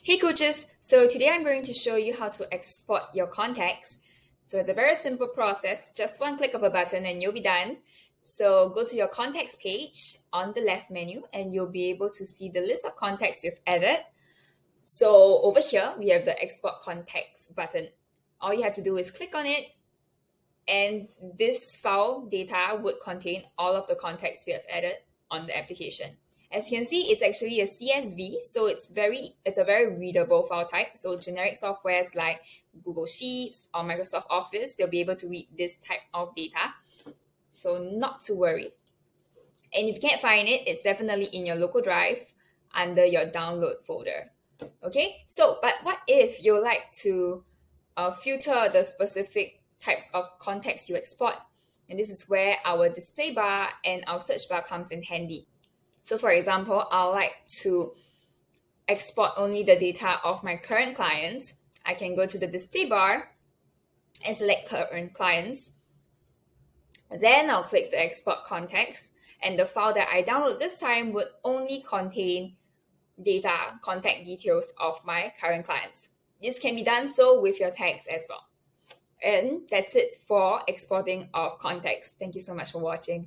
Hey coaches, so today I'm going to show you how to export your contacts. So it's a very simple process, just one click of a button and you'll be done. So go to your contacts page on the left menu and you'll be able to see the list of contacts you've added. So over here, we have the export contacts button. All you have to do is click on it and this file data would contain all of the contacts you have added on the application. As you can see, it's actually a CSV, so it's a very readable file type. So generic softwares like Google Sheets or Microsoft Office, they'll be able to read this type of data. So not to worry. And if you can't find it, it's definitely in your local drive under your download folder. Okay, so but what if you like to filter the specific types of contacts you export? And this is where our display bar and our search bar comes in handy. So for example, I like to export only the data of my current clients. I can go to the display bar and select current clients. Then I'll click the export contacts, and the file that I download this time would only contain contact details of my current clients. This can be done so with your tags as well. And that's it for exporting of contacts. Thank you so much for watching.